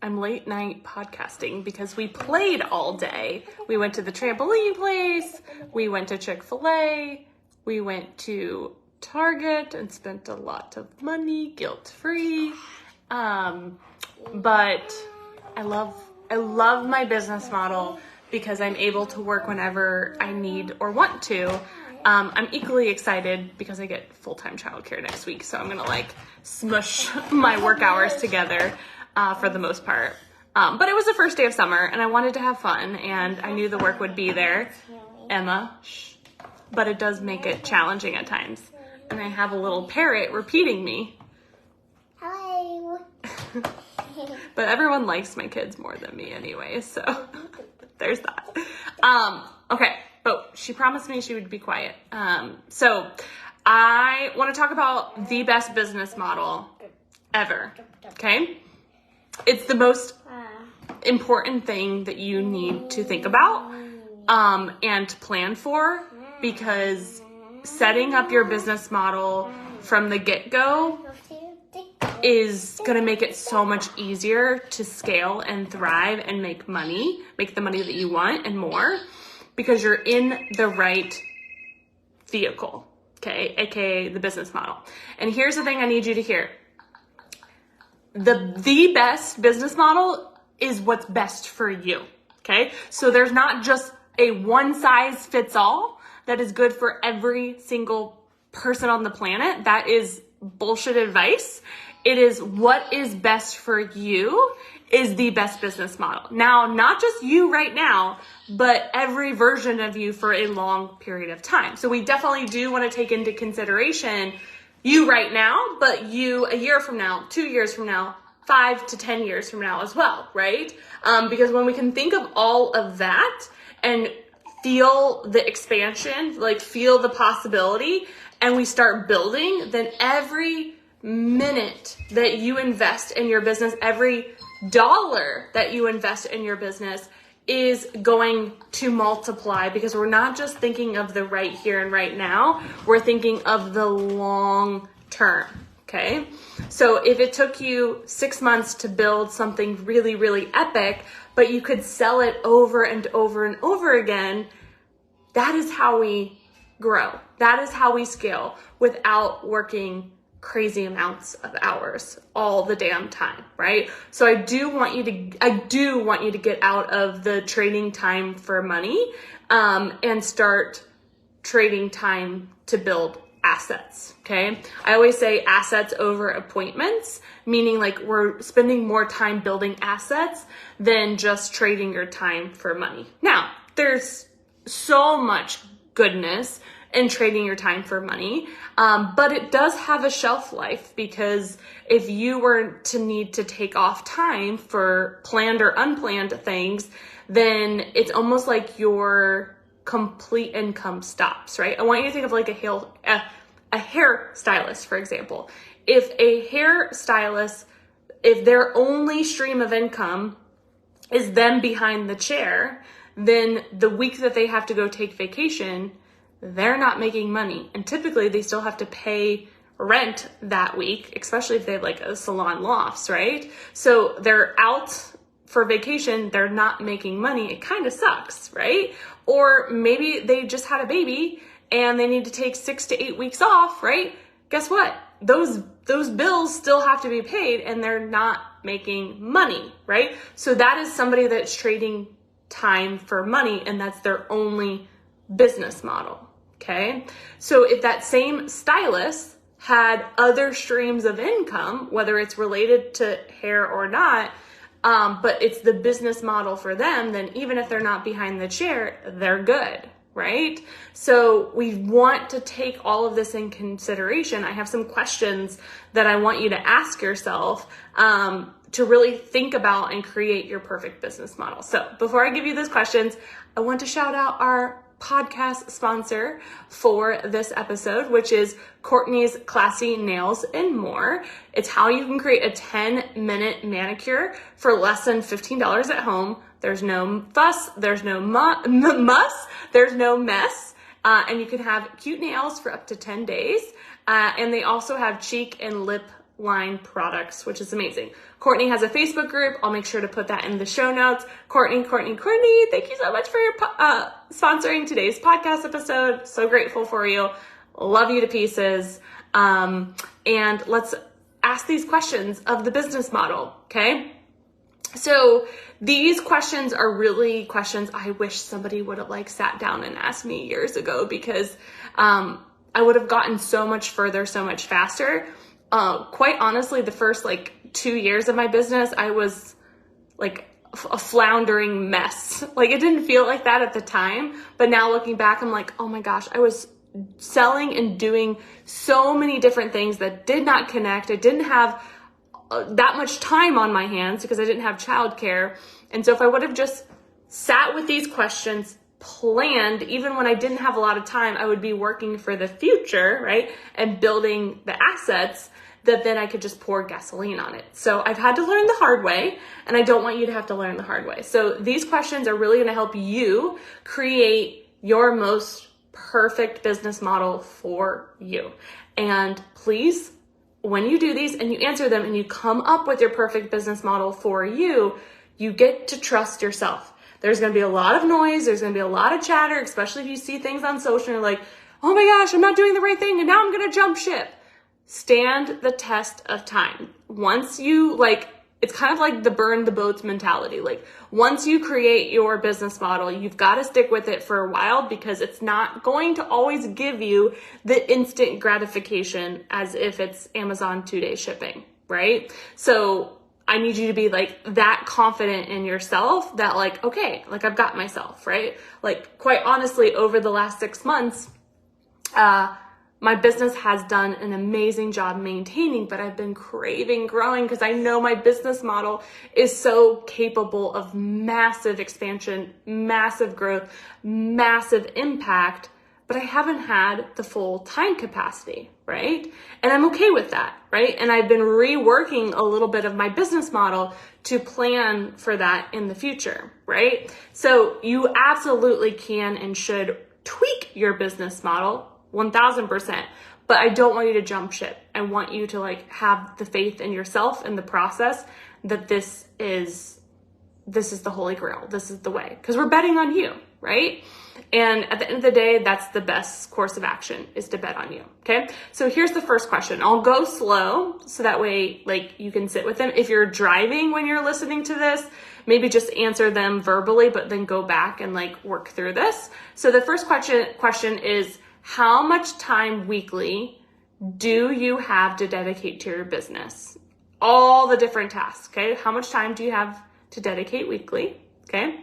I'm late night podcasting because we played all day. We went to the trampoline place. We went to Chick-fil-A. We went to Target and spent a lot of money, guilt-free. But I love my business model because I'm able to work whenever I need or want to. I'm equally excited because I get full-time childcare next week. So I'm going to smush my work hours together for the most part. But it was the first day of summer and I wanted to have fun and I knew the work would be there. Emma, shh. But it does make it challenging at times. And I have a little parrot repeating me. Hello. But everyone likes my kids more than me anyway, so there's that. Okay, but she promised me she would be quiet. So I want to talk about the best business model ever, okay? It's the most important thing that you need to think about and plan for, because setting up your business model from the get-go is going to make it so much easier to scale and thrive and make money, make the money that you want and more, because you're in the right vehicle, okay, aka the business model. And here's the thing I need you to hear. The best business model is what's best for you, okay? So there's not just a one size fits all that is good for every single person on the planet. That is bullshit advice. It is what is best for you is the best business model. Now, not just you right now, but every version of you for a long period of time. So we definitely do want to take into consideration you right now, but you a year from now, 2 years from now, 5 to 10 years from now as well, right? Because when we can think of all of that and feel the expansion, feel the possibility, and we start building, then every minute that you invest in your business, every dollar that you invest in your business is going to multiply, because we're not just thinking of the right here and right now, we're thinking of the long term, okay? So if it took you 6 months to build something really, really epic, but you could sell it over and over and over again, that is how we grow. That is how we scale without working crazy amounts of hours all the damn time, right? So I do want you to get out of the trading time for money and start trading time to build assets, okay? I always say assets over appointments, meaning we're spending more time building assets than just trading your time for money. Now, there's so much goodness in trading your time for money, but it does have a shelf life, because if you were to need to take off time for planned or unplanned things, then it's almost like your complete income stops, right? I want you to think of a hairstylist, for example. If a hairstylist, if their only stream of income is them behind the chair, then the week that they have to go take vacation, they're not making money. And typically they still have to pay rent that week, especially if they have a salon lofts, right? So they're out for vacation, they're not making money. It kind of sucks, right? Or maybe they just had a baby and they need to take 6 to 8 weeks off, right? Guess what? Those bills still have to be paid and they're not making money, right? So that is somebody that's trading time for money, and that's their only business model, okay? So if that same stylist had other streams of income, whether it's related to hair or not, but it's the business model for them, then even if they're not behind the chair, they're good, right? So we want to take all of this in consideration. I have some questions that I want you to ask yourself to really think about and create your perfect business model. So before I give you those questions, I want to shout out our podcast sponsor for this episode, which is Courtney's Classy Nails and More. It's how you can create a 10-minute manicure for less than $15 at home. There's no fuss, there's no muss, there's no mess, and you can have cute nails for up to 10 days. And they also have cheek and lip line products, which is amazing. Courtney has a Facebook group. I'll make sure to put that in the show notes. Courtney, thank you so much for your sponsoring today's podcast episode. So grateful for you. Love you to pieces. And let's ask these questions of the business model, okay? So these questions are really questions I wish somebody would have sat down and asked me years ago, because I would have gotten so much further, so much faster. Quite honestly, the first 2 years of my business, I was a floundering mess. It didn't feel like that at the time, but now looking back, I'm like, oh my gosh, I was selling and doing so many different things that did not connect. I didn't have that much time on my hands because I didn't have childcare. And so if I would have just sat with these questions, planned, even when I didn't have a lot of time, I would be working for the future, right? And building the assets that then I could just pour gasoline on it. So I've had to learn the hard way, and I don't want you to have to learn the hard way. So these questions are really going to help you create your most perfect business model for you. And please, when you do these and you answer them and you come up with your perfect business model for you, you get to trust yourself. There's going to be a lot of noise. There's going to be a lot of chatter, especially if you see things on social and you're like, oh my gosh, I'm not doing the right thing, and now I'm going to jump ship. Stand the test of time. Once you it's kind of like the burn the boats mentality. Once you create your business model, you've got to stick with it for a while, because it's not going to always give you the instant gratification as if it's Amazon 2-day shipping, right? So I need you to be that confident in yourself that okay, I've got myself, right? Quite honestly, over the last 6 months, my business has done an amazing job maintaining, but I've been craving growing because I know my business model is so capable of massive expansion, massive growth, massive impact, but I haven't had the full time capacity, right? And I'm okay with that, right? And I've been reworking a little bit of my business model to plan for that in the future, right? So you absolutely can and should tweak your business model 1000%, but I don't want you to jump ship. I want you to have the faith in yourself and the process that this is the holy grail. This is the way, because we're betting on you, right? And at the end of the day, that's the best course of action, is to bet on you. Okay. So here's the first question. I'll go slow so that way, you can sit with them. If you're driving when you're listening to this, maybe just answer them verbally, but then go back and work through this. So the first question is, how much time weekly do you have to dedicate to your business? All the different tasks, okay? How much time do you have to dedicate weekly, okay?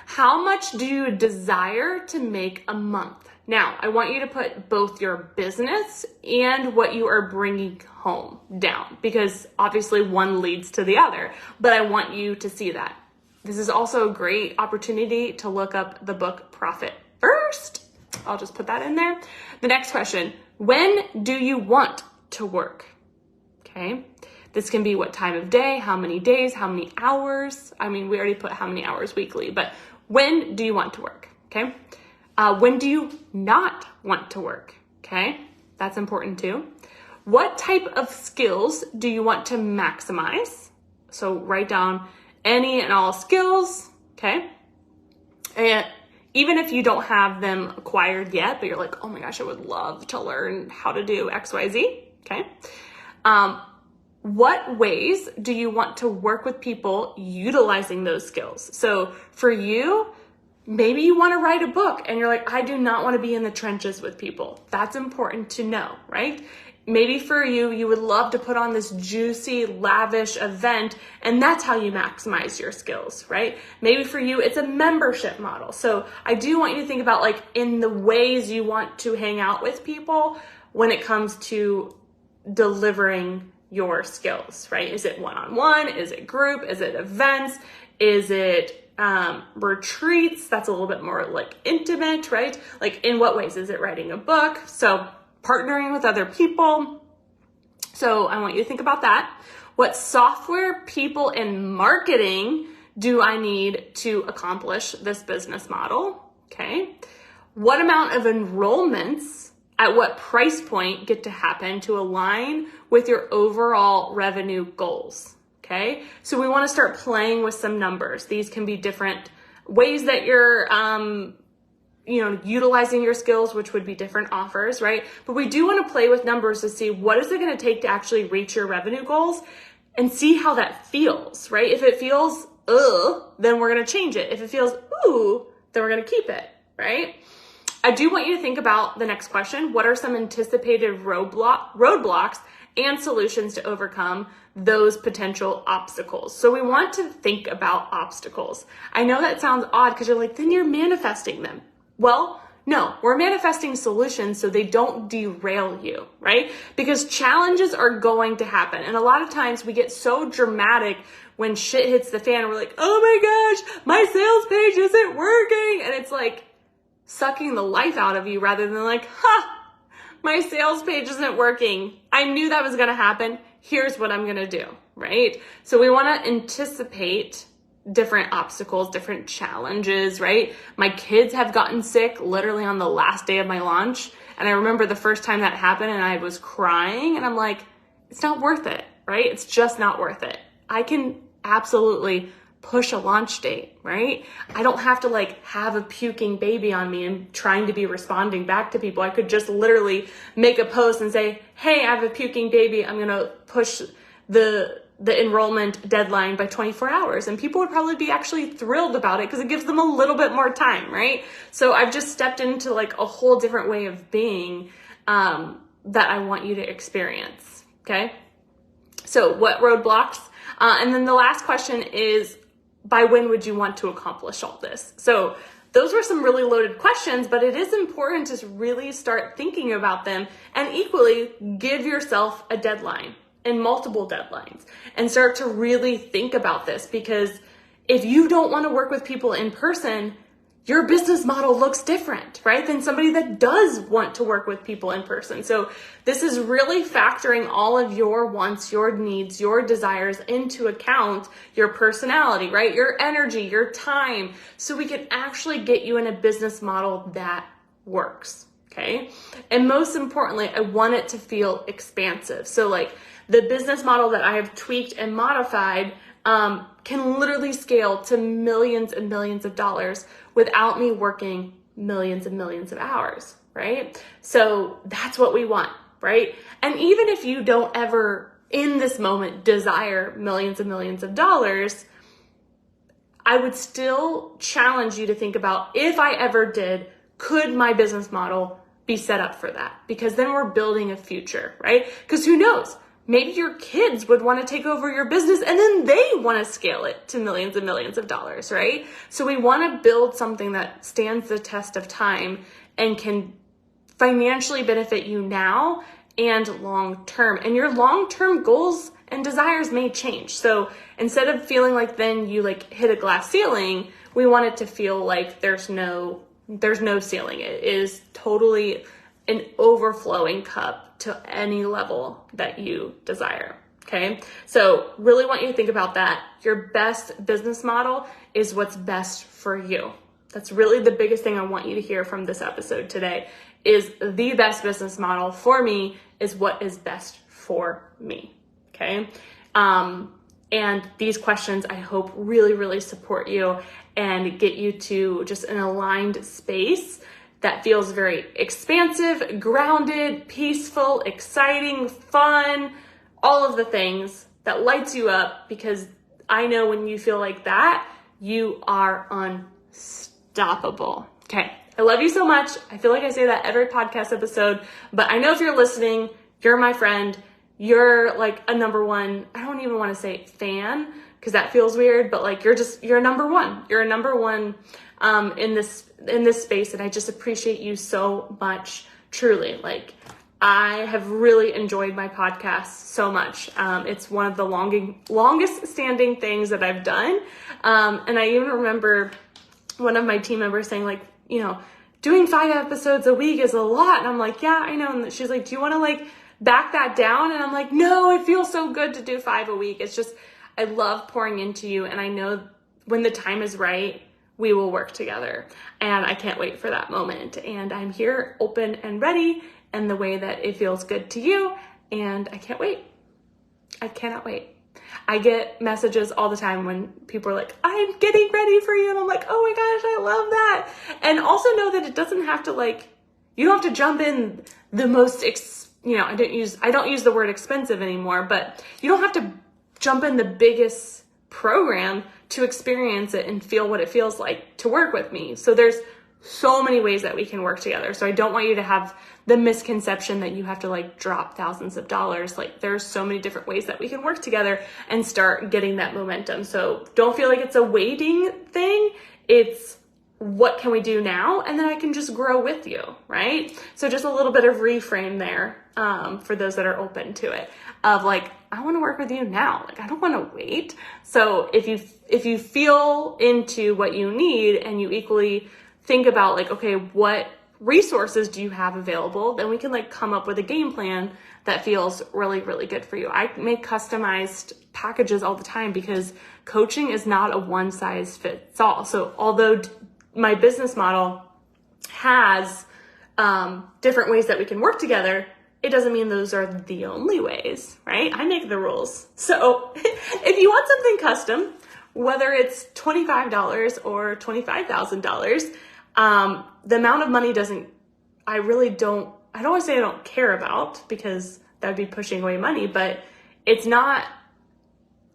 How much do you desire to make a month? Now, I want you to put both your business and what you are bringing home down, because obviously one leads to the other, but I want you to see that. This is also a great opportunity to look up the book Profit First. I'll just put that in there. The next question, when do you want to work? Okay. This can be what time of day, how many days, how many hours. I mean, we already put how many hours weekly, but when do you want to work? Okay. When do you not want to work? Okay. That's important too. What type of skills do you want to maximize? So write down any and all skills. Okay. And even if you don't have them acquired yet, but you're like, oh my gosh, I would love to learn how to do XYZ. Okay. What ways do you want to work with people utilizing those skills? So for you, maybe you want to write a book and you're like, I do not want to be in the trenches with people. That's important to know, right? Maybe for you, you would love to put on this juicy, lavish event, and that's how you maximize your skills, right? Maybe for you, it's a membership model. So I do want you to think about in the ways you want to hang out with people when it comes to delivering your skills, right? Is it one-on-one? Is it group? Is it events? Is it retreats? That's a little bit more intimate, right? In what ways? Is it writing a book? So partnering with other people. So I want you to think about that. What software, people, and marketing do I need to accomplish this business model? Okay. What amount of enrollments at what price point get to happen to align with your overall revenue goals. Okay, so we want to start playing with some numbers. These can be different ways that you're, utilizing your skills, which would be different offers, right? But we do want to play with numbers to see what is it going to take to actually reach your revenue goals and see how that feels, right? If it feels, then we're going to change it. If it feels, ooh, then we're going to keep it, right? I do want you to think about the next question. What are some anticipated roadblocks and solutions to overcome those potential obstacles? So we want to think about obstacles. I know that sounds odd because you're like, then you're manifesting them. Well, no, we're manifesting solutions so they don't derail you, right? Because challenges are going to happen. And a lot of times we get so dramatic when shit hits the fan and we're like, oh my gosh, my sales page isn't working. And it's like sucking the life out of you rather than like, my sales page isn't working. I knew that was going to happen. Here's what I'm going to do, right? So we want to anticipate different obstacles, different challenges, right? My kids have gotten sick literally on the last day of my launch. And I remember the first time that happened and I was crying and I'm like, it's not worth it, right? It's just not worth it. I can absolutely push a launch date, right? I don't have to like have a puking baby on me and trying to be responding back to people. I could just literally make a post and say, hey, I have a puking baby. I'm going to push the enrollment deadline by 24 hours. And people would probably be actually thrilled about it because it gives them a little bit more time, right? So I've just stepped into like a whole different way of being that I want you to experience, okay? So what roadblocks? And then the last question is, by when would you want to accomplish all this? So those were some really loaded questions, but it is important to really start thinking about them and equally give yourself a deadline and multiple deadlines and start to really think about this, because if you don't want to work with people in person, your business model looks different, right, than somebody that does want to work with people in person. So this is really factoring all of your wants, your needs, your desires into account, your personality, right, your energy, your time, so we can actually get you in a business model that works, okay? And most importantly, I want it to feel expansive. So like the business model that I have tweaked and modified can literally scale to millions and millions of dollars without me working millions and millions of hours, right? So that's what we want, right? And even if you don't ever in this moment desire millions and millions of dollars, I would still challenge you to think about, if I ever did, could my business model be set up for that? Because then we're building a future, right? Because who knows? Maybe your kids would want to take over your business and then they want to scale it to millions and millions of dollars, right? So we want to build something that stands the test of time and can financially benefit you now and long term. And your long-term goals and desires may change. So instead of feeling like then you like hit a glass ceiling, we want it to feel like there's no ceiling. It is totally an overflowing cup to any level that you desire, okay? So really want you to think about that. Your best business model is what's best for you. That's really the biggest thing I want you to hear from this episode today, is the best business model for me is what is best for me, okay? And these questions, I hope, really, really support you and get you to just an aligned space that feels very expansive, grounded, peaceful, exciting, fun, all of the things that lights you up, because I know when you feel like that, you are unstoppable. Okay, I love you so much. I feel like I say that every podcast episode, but I know if you're listening, you're my friend, you're like a number one, I don't even want to say fan, because that feels weird, but like you're number one. You're a number one in this space, and I just appreciate you so much, truly. Like, I have really enjoyed my podcast so much. It's one of the longest standing things that I've done. And I even remember one of my team members saying, like, doing 5 episodes a week is a lot. And I'm like, yeah, I know. And she's like, do you want to like back that down? And I'm like, no, it feels so good to do 5 a week. It's just, I love pouring into you. And I know when the time is right, we will work together. And I can't wait for that moment. And I'm here open and ready in the way that it feels good to you. and I can't wait. I cannot wait. I get messages all the time when people are like, I'm getting ready for you. And I'm like, oh my gosh, I love that. And also know that it doesn't have to you don't have to jump in the most, I don't use the word expensive anymore, but you don't have to jump in the biggest program to experience it and feel what it feels like to work with me. So there's so many ways that we can work together. So I don't want you to have the misconception that you have to drop thousands of dollars. There's so many different ways that we can work together and start getting that momentum. So don't feel like it's a waiting thing. It's what can we do now? And then I can just grow with you, right? So just a little bit of reframe there for those that are open to it of I want to work with you now. I don't want to wait. So if you feel into what you need and you equally think about okay, what resources do you have available? Then we can come up with a game plan that feels really, really good for you. I make customized packages all the time because coaching is not a one size fits all. So although my business model has different ways that we can work together, it doesn't mean those are the only ways, right? I make the rules. So if you want something custom, whether it's $25 or $25,000, the amount of money I don't want to say I don't care about because that would be pushing away money, but it's not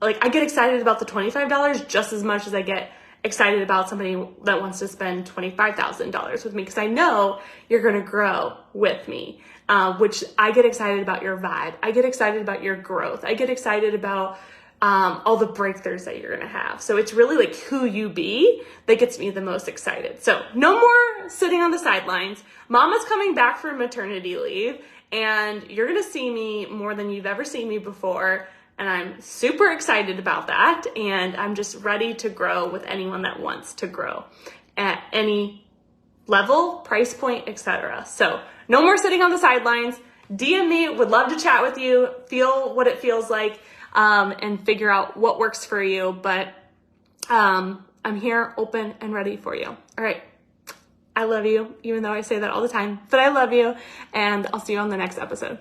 I get excited about the $25 just as much as I get excited about somebody that wants to spend $25,000 with me because I know you're going to grow with me, which I get excited about your vibe. I get excited about your growth. I get excited about all the breakthroughs that you're going to have. So it's really who you be that gets me the most excited. So no more sitting on the sidelines. Mama's coming back from maternity leave and you're going to see me more than you've ever seen me before. And I'm super excited about that. And I'm just ready to grow with anyone that wants to grow at any level, price point, etc. So no more sitting on the sidelines. DM me, would love to chat with you, feel what it feels like, and figure out what works for you. But I'm here open and ready for you. All right. I love you, even though I say that all the time, but I love you. And I'll see you on the next episode.